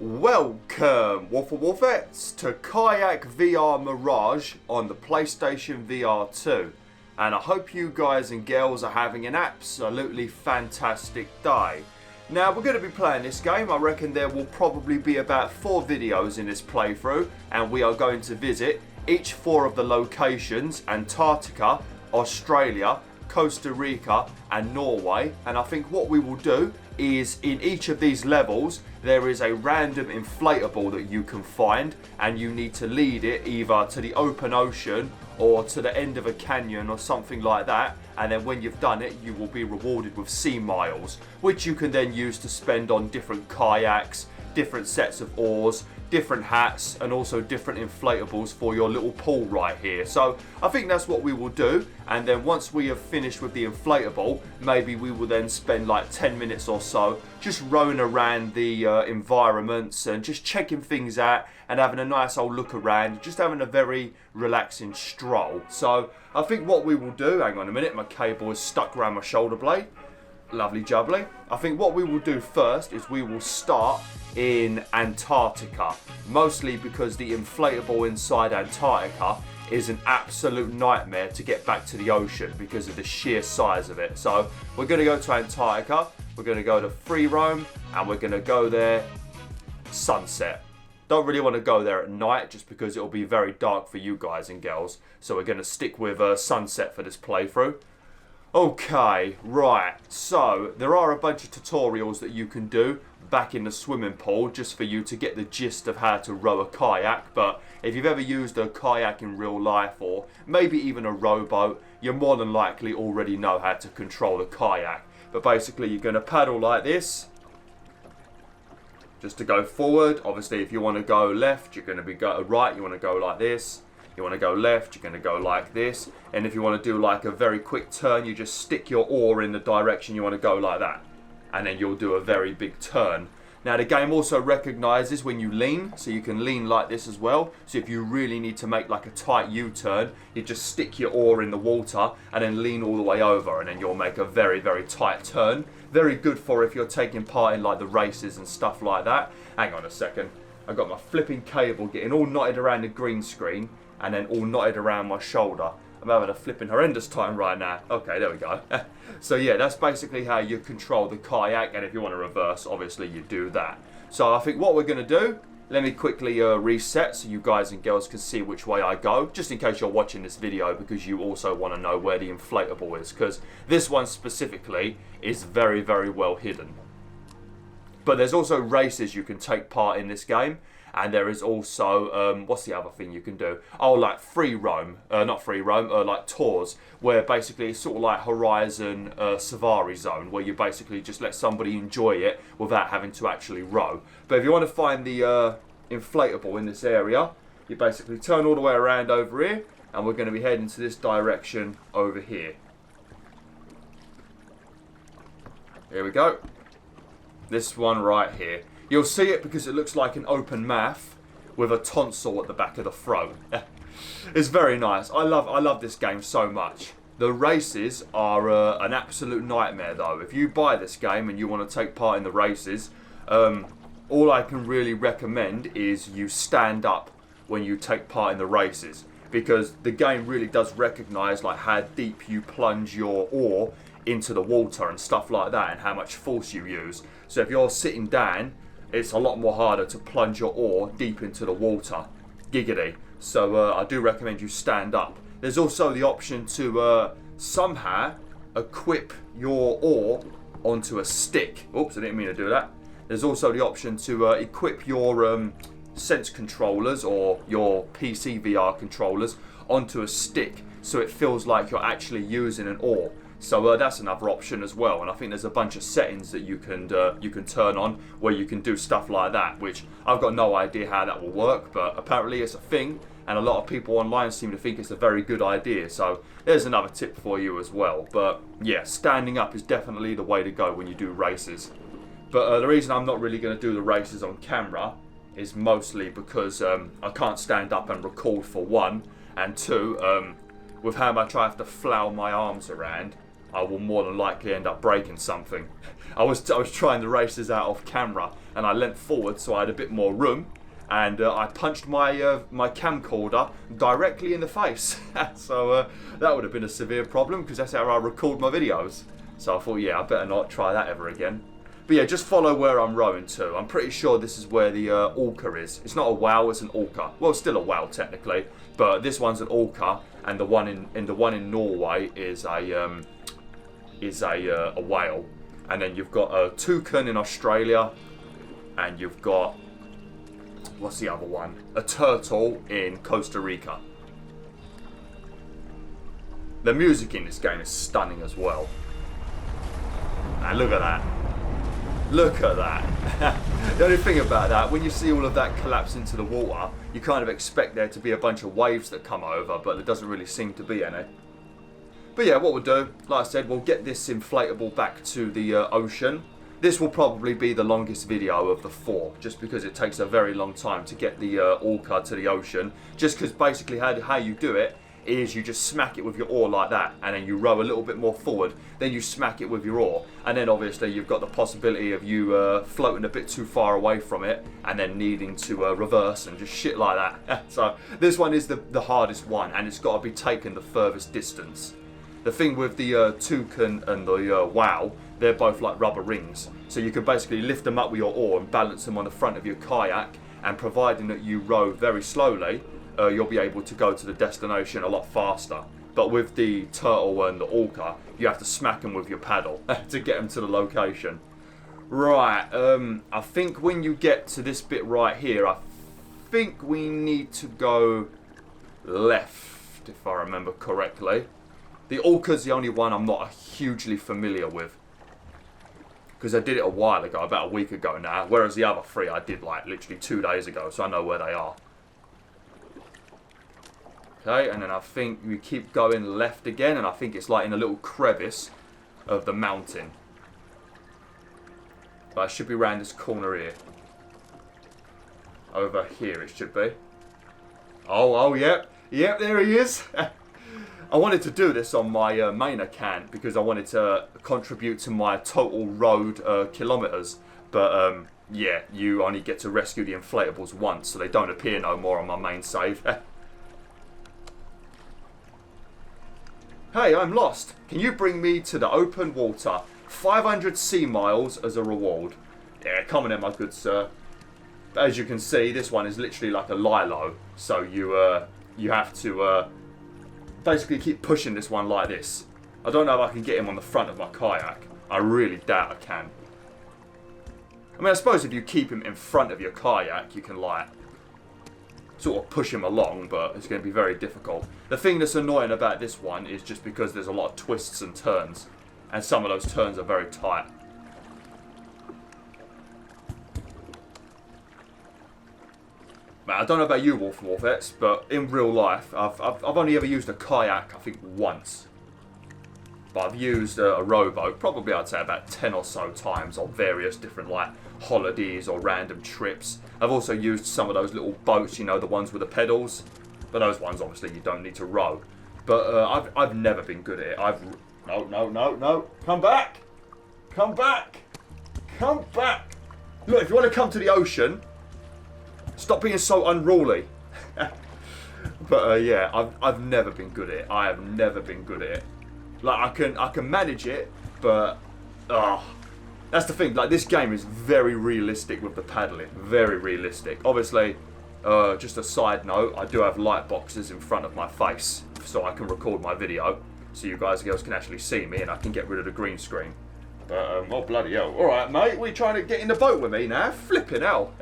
Welcome, WolfTheWolfettes, to Kayak VR Mirage on the PlayStation VR2. And I hope you guys and girls are having an absolutely fantastic day. Now, we're going to be playing this game. I reckon there will probably be about 4 videos in this playthrough. And we are going to visit each 4 of the locations: Antarctica, Australia, Costa Rica and Norway. And I think what we will do is, in each of these levels there is a random inflatable that you can find, and you need to lead it either to the open ocean or to the end of a canyon or something like that, and then when you've done it you will be rewarded with sea miles, which you can then use to spend on different kayaks, different sets of oars, different hats, and also different inflatables for your little pool right here. So I think that's what we will do, and then once we have finished with the inflatable, maybe we will then spend like 10 minutes or so just rowing around the environments and just checking things out and having a nice old look around, just having a very relaxing stroll. So I think what we will do, hang on a minute, my cable is stuck around my shoulder blade. Lovely jubbly. I think what we will do first is we will start in Antarctica, mostly because the inflatable inside Antarctica is an absolute nightmare to get back to the ocean because of the sheer size of it. So we're going to go to Antarctica, we're going to go to free roam, and we're going to go there sunset. Don't really want to go there at night just because it'll be very dark for you guys and girls, so we're going to stick with sunset for this playthrough. Okay, right, so there are a bunch of tutorials that you can do back in the swimming pool just for you to get the gist of how to row a kayak, but if you've ever used a kayak in real life or maybe even a rowboat, you more than likely already know how to control a kayak. But basically you're going to paddle like this just to go forward. Obviously if you want to go left, you're going to be right, you want to go like this. You want to go left, you're going to go like this. And if you want to do like a very quick turn, you just stick your oar in the direction you want to go like that. And then you'll do a very big turn. Now the game also recognises when you lean, so you can lean like this as well. So if you really need to make like a tight U-turn, you just stick your oar in the water and then lean all the way over, and then you'll make a very, very tight turn. Very good for if you're taking part in like the races and stuff like that. Hang on a second. I've got my flipping cable getting all knotted around the green screen and then all knotted around my shoulder. I'm having a flipping horrendous time right now. Okay, there we go. So yeah, that's basically how you control the kayak, and if you want to reverse, obviously you do that. So I think what we're going to do, let me quickly reset so you guys and girls can see which way I go, just in case you're watching this video because you also want to know where the inflatable is, because this one specifically is very, very well hidden. But there's also races you can take part in this game. And there is also, what's the other thing you can do? Oh, like free roam, not free roam, like tours, where basically it's sort of like Horizon Safari Zone, where you basically just let somebody enjoy it without having to actually row. But if you want to find the inflatable in this area, you basically turn all the way around over here, and we're going to be heading to this direction over here. Here we go. This one right here. You'll see it because it looks like an open mouth with a tonsil at the back of the throat. It's very nice. I love this game so much. The races are an absolute nightmare though. If you buy this game and you want to take part in the races, all I can really recommend is you stand up when you take part in the races, because the game really does recognise like how deep you plunge your oar into the water and stuff like that, and how much force you use. So if you're sitting down, it's a lot more harder to plunge your oar deep into the water. Giggity. So I do recommend you stand up. There's also the option to somehow equip your oar onto a stick. Oops, I didn't mean to do that. There's also the option to equip your sense controllers or your PC VR controllers onto a stick, so it feels like you're actually using an oar. So that's another option as well, and I think there's a bunch of settings that you can turn on where you can do stuff like that, which I've got no idea how that will work, but apparently it's a thing, and a lot of people online seem to think it's a very good idea. So there's another tip for you as well. But yeah, standing up is definitely the way to go when you do races. But the reason I'm not really going to do the races on camera is mostly because I can't stand up and record, for one, and two, with how much I have to flail my arms around, I will more than likely end up breaking something. I was trying to race this out off camera, and I leant forward so I had a bit more room, and I punched my my camcorder directly in the face. So that would have been a severe problem, because that's how I record my videos. So I thought, yeah, I better not try that ever again. But yeah, just follow where I'm rowing to. I'm pretty sure this is where the orca is. It's not a whale, it's an orca. Well, it's still a whale technically, but this one's an orca, and the one in Norway is a whale. And then you've got a toucan in Australia, and you've got, what's the other one? A turtle in Costa Rica. The music in this game is stunning as well. And look at that. Look at that. The only thing about that, when you see all of that collapse into the water, you kind of expect there to be a bunch of waves that come over, but there doesn't really seem to be any. But yeah, what we'll do, like I said, we'll get this inflatable back to the ocean. This will probably be the longest video of the 4, just because it takes a very long time to get the orca to the ocean. Just because basically how you do it is you just smack it with your oar like that, and then you row a little bit more forward, then you smack it with your oar, and then obviously you've got the possibility of you floating a bit too far away from it and then needing to reverse and just shit like that. So this one is the hardest one, and it's got to be taken the furthest distance. The thing with the toucan and the wow, they're both like rubber rings, so you can basically lift them up with your oar and balance them on the front of your kayak, and providing that you row very slowly, you'll be able to go to the destination a lot faster. But with the turtle and the orca, you have to smack them with your paddle to get them to the location. Right, I think when you get to this bit right here, I think we need to go left, if I remember correctly. The orca's the only one I'm not hugely familiar with, because I did it a while ago, about a week ago now, whereas the other 3 I did like literally 2 days ago, so I know where they are. Okay, and then I think we keep going left again, and I think it's like in a little crevice of the mountain. But it should be around this corner here. Over here it should be. Oh, yep, there he is. I wanted to do this on my main account because I wanted to contribute to my total road kilometres. But yeah, you only get to rescue the inflatables once, so they don't appear no more on my main save. Hey, I'm lost. Can you bring me to the open water? 500 sea miles as a reward. Yeah, come on in, my good sir. As you can see, this one is literally like a lilo. So you have to basically keep pushing this one like this. I don't know if I can get him on the front of my kayak. I really doubt I can. I mean, I suppose if you keep him in front of your kayak, you can like sort of push him along, but it's going to be very difficult. The thing that's annoying about this one is just because there's a lot of twists and turns, and some of those turns are very tight. Man, I don't know about you, WolfTheWolf, but in real life, I've only ever used a kayak, I think, once. But I've used a rowboat, probably I'd say about 10 or so times on various different like holidays or random trips. I've also used some of those little boats, you know, the ones with the pedals. But those ones, obviously, you don't need to row. But I've never been good at it. No. Come back. Come back. Come back. Look, if you want to come to the ocean, stop being so unruly. But yeah, I've never been good at it. I have never been good at it. Like I can manage it, but that's the thing. Like this game is very realistic with the paddling, very realistic. Obviously, just a side note, I do have light boxes in front of my face, so I can record my video, so you guys and girls can actually see me, and I can get rid of the green screen. But oh bloody hell! All right, mate, we trying to get in the boat with me now? Flipping hell!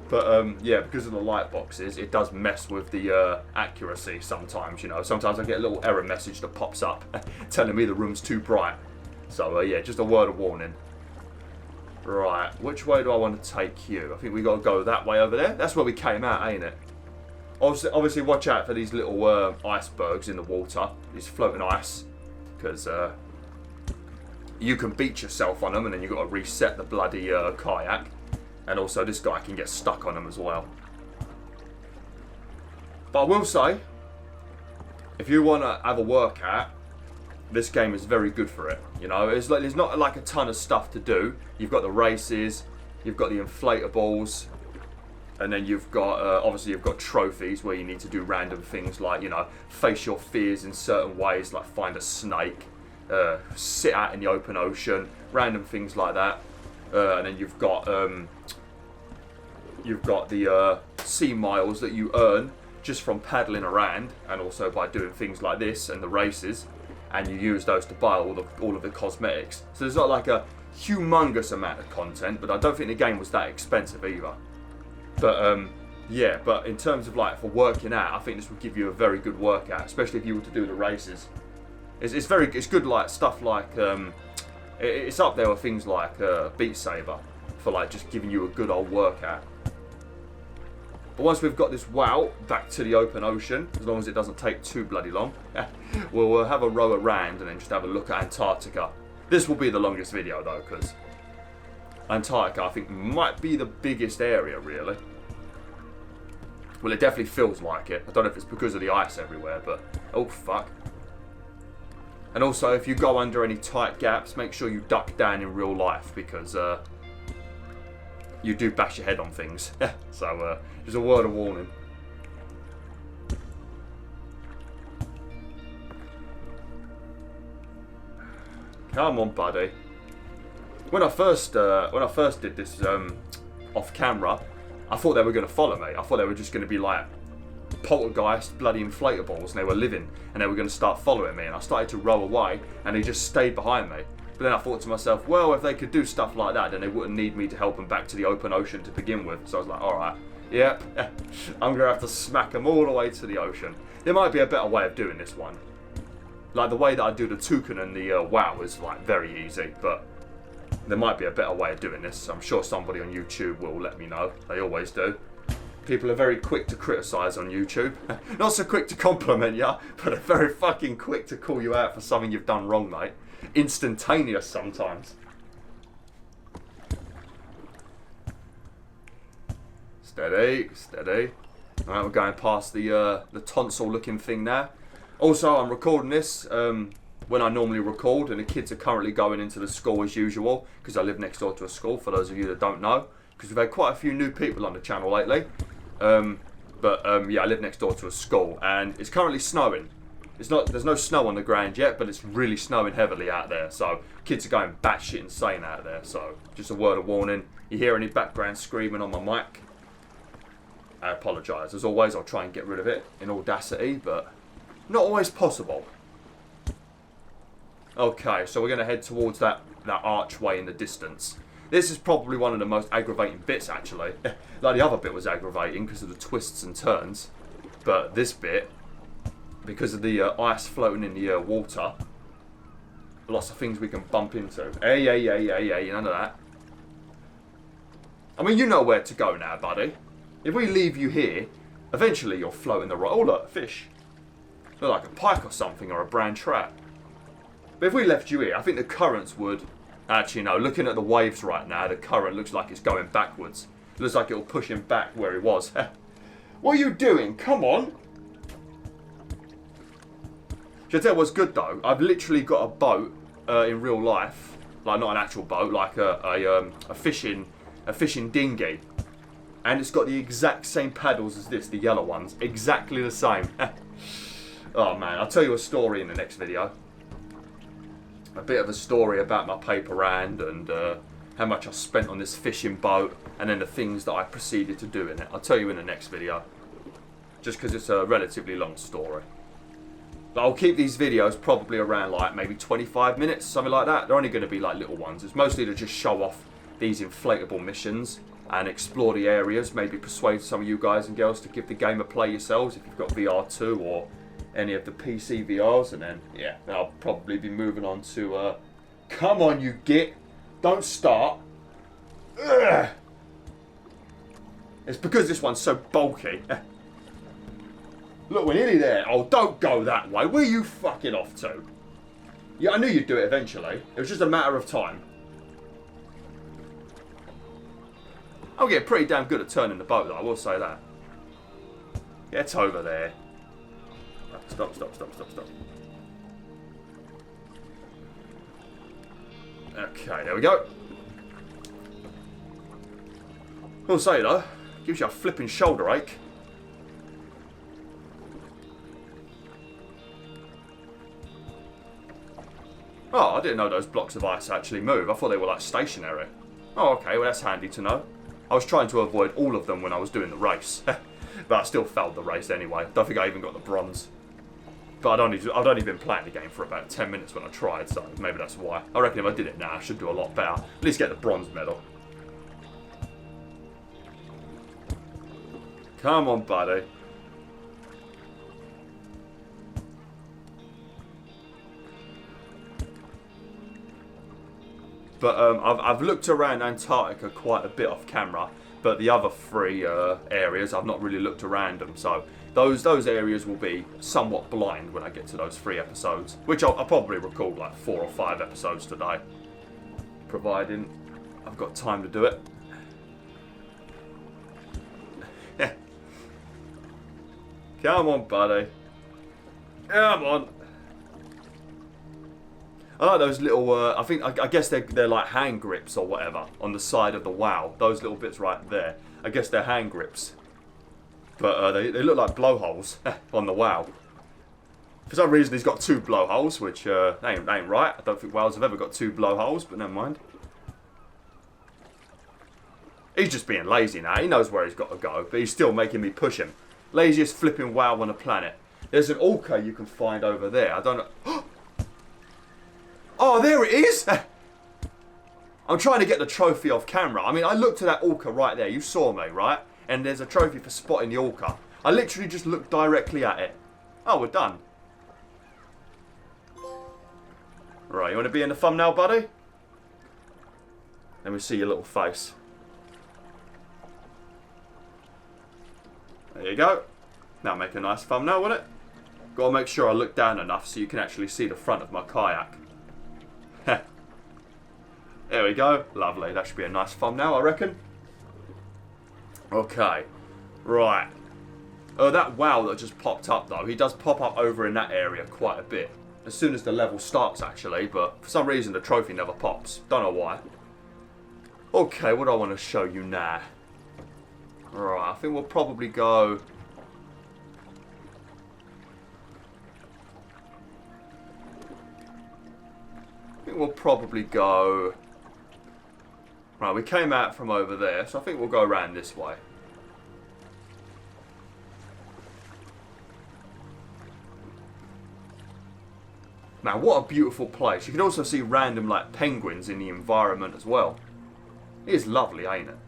But yeah, because of the light boxes, it does mess with the accuracy sometimes, you know. Sometimes I get a little error message that pops up telling me the room's too bright. So yeah, just a word of warning. Right, which way do I want to take you? I think we got to go that way over there. That's where we came out, ain't it? Obviously watch out for these little icebergs in the water, these floating ice, because you can beat yourself on them and then you've got to reset the bloody kayak. And also this guy can get stuck on them as well. But I will say, if you want to have a workout, this game is very good for it. You know, it's like, there's not like a ton of stuff to do. You've got the races, you've got the inflatables, and then you've got, obviously you've got trophies where you need to do random things like, you know, face your fears in certain ways, like find a snake, sit out in the open ocean, random things like that. And then you've got the sea miles that you earn just from paddling around, and also by doing things like this and the races, and you use those to buy all of the cosmetics. So there's not like a humongous amount of content, but I don't think the game was that expensive either. But yeah, but in terms of like for working out, I think this would give you a very good workout, especially if you were to do the races. It's good, like stuff like it's up there with things like Beat Saber for like just giving you a good old workout. But once we've got this wow back to the open ocean, as long as it doesn't take too bloody long, we'll have a row around and then just have a look at Antarctica. This will be the longest video though, because Antarctica I think might be the biggest area really. Well, it definitely feels like it. I don't know if it's because of the ice everywhere, but oh fuck. And also, if you go under any tight gaps, make sure you duck down in real life, because you do bash your head on things. So, just a word of warning. Come on, buddy. When I first did this off camera, I thought they were going to follow me. I thought they were just going to be like poltergeist bloody inflatables, and they were living, and they were going to start following me, and I started to row away and they just stayed behind me. But then I thought to myself, well, if they could do stuff like that, then they wouldn't need me to help them back to the open ocean to begin with. So I was like, alright, yep, I'm going to have to smack them all the way to the ocean. There might be a better way of doing this one. Like the way that I do the toucan and the wow is like very easy, but there might be a better way of doing this. I'm sure somebody on YouTube will let me know. They always do. People are very quick to criticise on YouTube. Not so quick to compliment you, but they're very fucking quick to call you out for something you've done wrong, mate. Instantaneous sometimes. Steady, steady. Alright, we're going past the tonsil looking thing now. Also, I'm recording this when I normally record, and the kids are currently going into the school as usual, because I live next door to a school, for those of you that don't know, because we've had quite a few new people on the channel lately. Yeah, I live next door to a school, and it's currently snowing. There's no snow on the ground yet, but it's really snowing heavily out there, so kids are going batshit insane out there. So just a word of warning, you hear any background screaming on my mic, I apologise. As always, I'll try and get rid of it in Audacity, but not always possible. Okay, so we're going to head towards that archway in the distance. This is probably one of the most aggravating bits, actually. Like the other bit was aggravating because of the twists and turns, but this bit, because of the ice floating in the water, lots of things we can bump into. Hey, none of that. I mean, you know where to go now, buddy. If we leave you here, eventually you'll float in the right. Oh look, fish. Look like a pike or something, or a brown trout. But if we left you here, I think the currents would... Actually, no, looking at the waves right now, the current looks like it's going backwards. It looks like it'll push him back where he was. What are you doing? Come on! Should I tell you what's good though? I've literally got a boat in real life. Like, not an actual boat, like a fishing dinghy. And it's got the exact same paddles as this, the yellow ones. Exactly the same. Oh man, I'll tell you a story in the next video. A bit of a story about my paper round and how much I spent on this fishing boat, and then the things that I proceeded to do in it. I'll tell you in the next video, just because it's a relatively long story. But I'll keep these videos probably around like maybe 25 minutes, something like that. They're only going to be like little ones. It's mostly to just show off these inflatable missions and explore the areas, maybe persuade some of you guys and girls to give the game a play yourselves if you've got VR2 or any of the PC VRs, and then, yeah, I'll probably be moving on to, come on you git, don't start. Ugh. It's because this one's so bulky. Look, we're nearly there. Oh, don't go that way. Where are you fucking off to? Yeah, I knew you'd do it eventually. It was just a matter of time. I'll get pretty damn good at turning the boat, though, I will say that. Get over there. Stop. Okay, there we go. I'll say though, gives you a flipping shoulder ache. Oh, I didn't know those blocks of ice actually move. I thought they were like stationary. Oh, okay, well that's handy to know. I was trying to avoid all of them when I was doing the race. But I still failed the race anyway. Don't think I even got the bronze. But I'd only been playing the game for about 10 minutes when I tried, so maybe that's why. I reckon if I did it now, I should do a lot better. At least get the bronze medal. Come on, buddy. But I've looked around Antarctica quite a bit off camera, but the other three areas I've not really looked around them, so those areas will be somewhat blind when I get to those 3 episodes, which I'll probably record like 4 or 5 episodes today, providing I've got time to do it. Come on, buddy. Come on. I like those little, I guess they're like hand grips or whatever on the side of the WoW. Those little bits right there. I guess they're hand grips. But they look like blowholes on the WoW. For some reason he's got 2 blowholes, which ain't right. I don't think WoWs have ever got 2 blowholes, but never mind. He's just being lazy now. He knows where he's got to go, but he's still making me push him. Laziest flipping WoW on the planet. There's an orca you can find over there. I don't know. Oh, there it is! I'm trying to get the trophy off camera. I mean, I looked at that orca right there. You saw me, right? And there's a trophy for spotting the orca. I literally just looked directly at it. Oh, we're done. Right, you want to be in the thumbnail, buddy? Let me see your little face. There you go. Now make a nice thumbnail, won't it? Gotta make sure I look down enough so you can actually see the front of my kayak. There we go. Lovely. That should be a nice thumbnail, I reckon. Okay. Right. Oh, that WoW that just popped up, though. He does pop up over in that area quite a bit. As soon as the level starts, actually. But for some reason, the trophy never pops. Don't know why. Okay, what do I want to show you now? Right, I think we'll probably go... Right, we came out from over there, so I think we'll go around this way. Man, what a beautiful place. You can also see random, like, penguins in the environment as well. It is lovely, ain't it?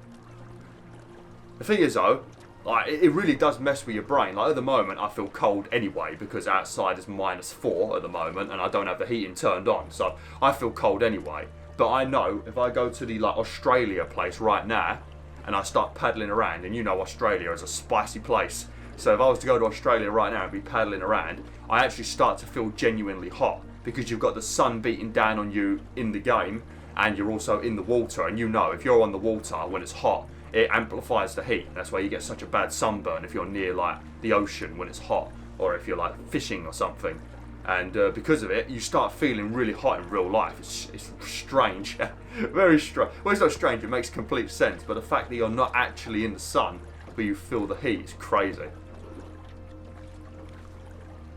The thing is, though, like, it really does mess with your brain. Like, at the moment, I feel cold anyway, because outside is -4 at the moment, and I don't have the heating turned on, so I feel cold anyway. But I know if I go to the like Australia place right now and I start paddling around, and you know Australia is a spicy place, so if I was to go to Australia right now and be paddling around, I actually start to feel genuinely hot because you've got the sun beating down on you in the game and you're also in the water, and you know if you're on the water when it's hot, it amplifies the heat. That's why you get such a bad sunburn if you're near like the ocean when it's hot, or if you're like fishing or something. And because of it, you start feeling really hot in real life. It's strange. Very strange. Well, it's not strange, it makes complete sense. But the fact that you're not actually in the sun, but you feel the heat, is crazy.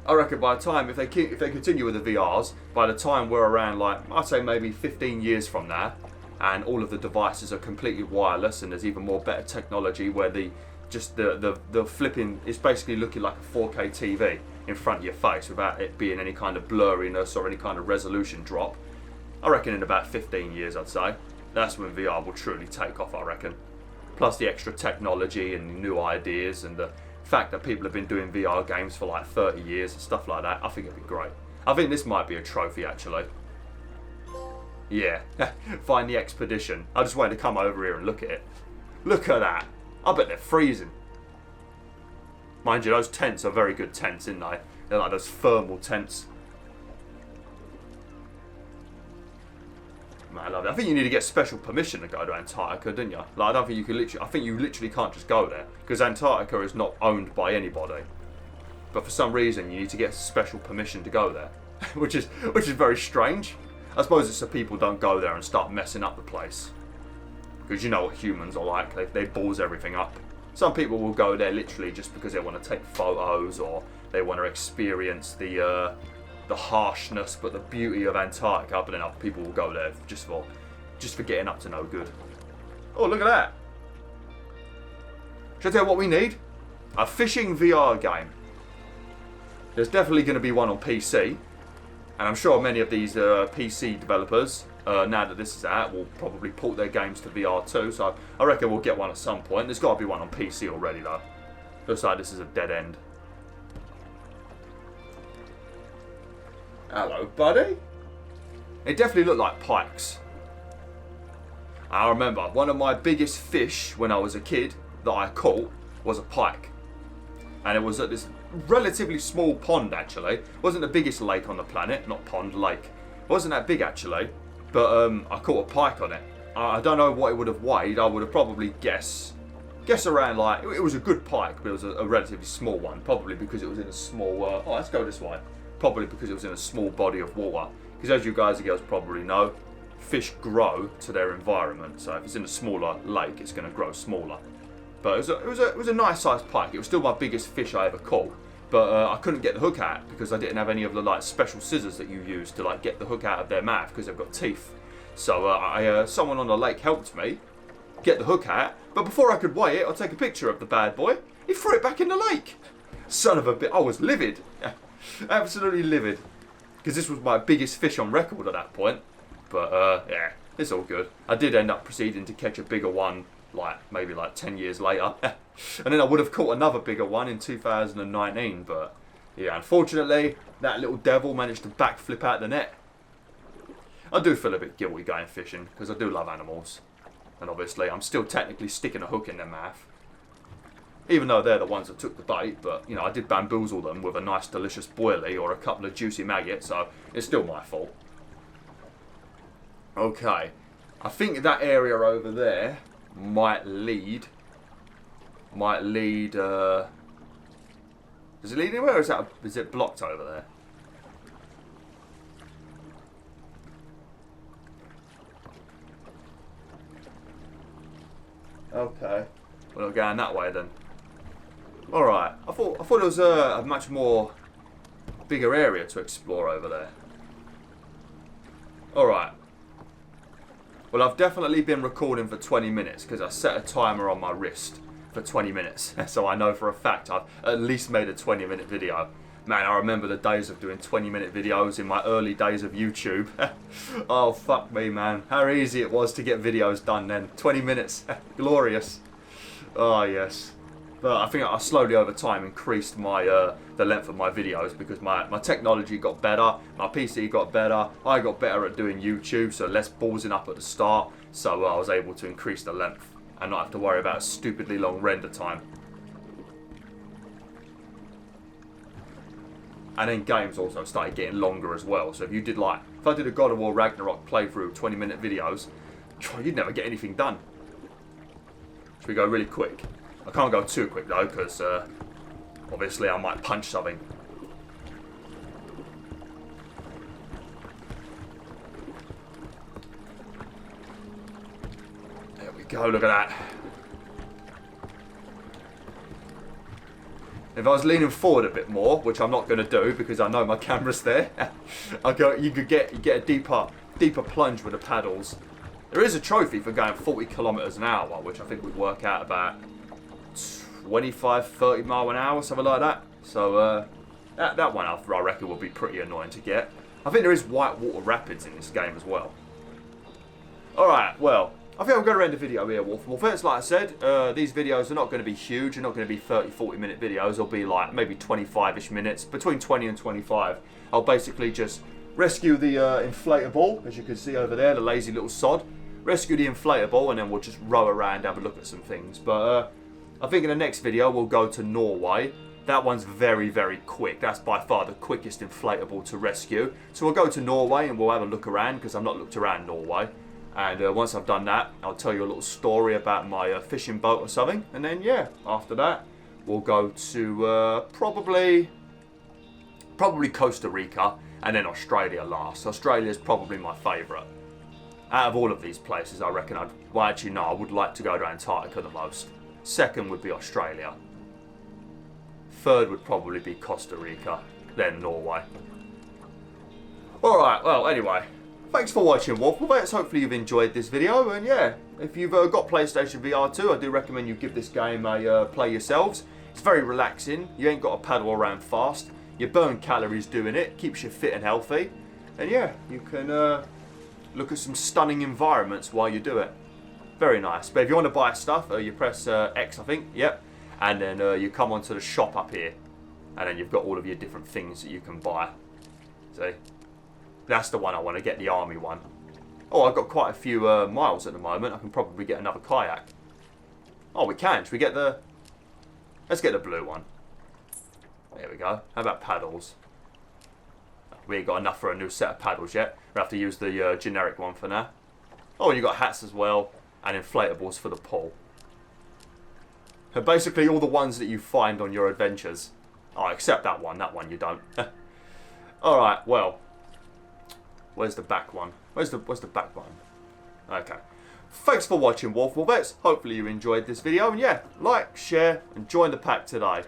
I reckon by the time, if they continue with the VRs, by the time we're around, like, I'd say maybe 15 years from now, and all of the devices are completely wireless, and there's even more better technology where the flipping is basically looking like a 4K TV in front of your face without it being any kind of blurriness or any kind of resolution drop. I reckon in about 15 years, I'd say, that's when VR will truly take off, I reckon. Plus the extra technology and new ideas and the fact that people have been doing VR games for like 30 years and stuff like that, I think it'd be great. I think this might be a trophy, actually. Yeah, find the expedition. I just wanted to come over here and look at it. Look at that. I bet they're freezing. Mind you, those tents are very good tents, aren't they? They're like those thermal tents. Man, I love it. I think you need to get special permission to go to Antarctica, don't you? Like, I don't think you can literally... I think you literally can't just go there, because Antarctica is not owned by anybody. But for some reason, you need to get special permission to go there, which is very strange. I suppose it's so people don't go there and start messing up the place. Because you know what humans are like, they balls everything up. Some people will go there literally just because they want to take photos or they want to experience the harshness but the beauty of Antarctica, but then other people will go there just for getting up to no good. Oh, look at that. Should I tell you what we need? A fishing VR game. There's definitely going to be one on PC, and I'm sure many of these PC developers, now that this is out, will probably port their games to VR2, so I reckon we'll get one at some point. There's got to be one on PC already though. Looks like this is a dead end. Hello, buddy. It definitely looked like pikes. I remember one of my biggest fish when I was a kid that I caught was a pike. And it was at this relatively small pond actually. It wasn't the biggest lake on the planet, not pond, lake. It wasn't that big actually, but I caught a pike on it. I don't know what it would have weighed. I would have probably guess around like, it was a good pike, but it was a relatively small one, probably because it was in a small, let's go this way. Probably because it was in a small body of water. Because as you guys and girls probably know, fish grow to their environment. So if it's in a smaller lake, it's going to grow smaller. But it was a nice sized pike. It was still my biggest fish I ever caught. But I couldn't get the hook out because I didn't have any of the like special scissors that you use to like get the hook out of their mouth because they've got teeth. So someone on the lake helped me get the hook out. But before I could weigh it or take a picture of the bad boy, he threw it back in the lake. Son of a bitch! I was livid. Absolutely livid, because this was my biggest fish on record at that point. But yeah, it's all good. I did end up proceeding to catch a bigger one, like maybe like 10 years later, and then I would have caught another bigger one in 2019. But yeah, unfortunately, that little devil managed to backflip out the net. I do feel a bit guilty going fishing because I do love animals, and obviously I'm still technically sticking a hook in their mouth. Even though they're the ones that took the bait, but you know, I did bamboozle them with a nice delicious boilie or a couple of juicy maggots, so it's still my fault. Okay, I think that area over there might lead, does it lead anywhere, or is it blocked over there? Okay, we're not going that way then. Alright, I thought there was a much more bigger area to explore over there. Alright. Well, I've definitely been recording for 20 minutes because I set a timer on my wrist for 20 minutes. So I know for a fact I've at least made a 20-minute video. Man, I remember the days of doing 20-minute videos in my early days of YouTube. Oh, fuck me, man. How easy it was to get videos done then. 20 minutes. Glorious. Oh, yes. But I think I slowly over time increased my the length of my videos because my technology got better, my PC got better, I got better at doing YouTube, so less ballsing up at the start, so I was able to increase the length and not have to worry about a stupidly long render time. And then games also started getting longer as well, so if I did a God of War Ragnarok playthrough 20-minute videos, you'd never get anything done. Should we go really quick? I can't go too quick though, because obviously I might punch something. There we go, look at that. If I was leaning forward a bit more, which I'm not going to do because I know my camera's there, you could get a deeper plunge with the paddles. There is a trophy for going 40 kilometers an hour, which I think would work out about 25, 30 mile an hour, something like that. So that one I reckon will be pretty annoying to get. I think there is whitewater rapids in this game as well. Alright, well, I think I'm going to end the video here, Wolf. Well, first, like I said, these videos are not going to be huge. They're not going to be 30, 40 minute videos. They'll be like maybe 25-ish minutes, between 20 and 25. I'll basically just rescue the inflatable, as you can see over there, the lazy little sod. Rescue the inflatable, and then we'll just row around, have a look at some things. But I think in the next video we'll go to Norway. That one's very, very quick. That's by far the quickest inflatable to rescue. So we'll go to Norway and we'll have a look around, because I've not looked around Norway. And once I've done that, I'll tell you a little story about my fishing boat or something. And then, yeah, after that, we'll go to probably Costa Rica. And then Australia last. Australia's probably my favourite. Out of all of these places, I reckon well, actually, no, I would like to go to Antarctica the most. Second would be Australia. Third would probably be Costa Rica. Then Norway. Alright, well, anyway. Thanks for watching, WolfTheWolf. Hopefully you've enjoyed this video. And yeah, if you've got PlayStation VR2, I do recommend you give this game a play yourselves. It's very relaxing. You ain't got to paddle around fast. You burn calories doing it. Keeps you fit and healthy. And yeah, you can look at some stunning environments while you do it. Very nice. But if you want to buy stuff, you press X, I think. Yep. And then you come onto the shop up here. And then you've got all of your different things that you can buy. See? That's the one I want to get, the army one. Oh, I've got quite a few miles at the moment. I can probably get another kayak. Oh, we can. Should we get the... Let's get the blue one. There we go. How about paddles? We ain't got enough for a new set of paddles yet. We'll have to use the generic one for now. Oh, and you got hats as well. And inflatables for the pool. And basically all the ones that you find on your adventures. Oh, except that one. That one you don't. Alright, well... Where's the back one? Where's the back one? Okay. Thanks for watching, WolfTheWolf. Hopefully you enjoyed this video. And yeah, like, share, and join the pack today.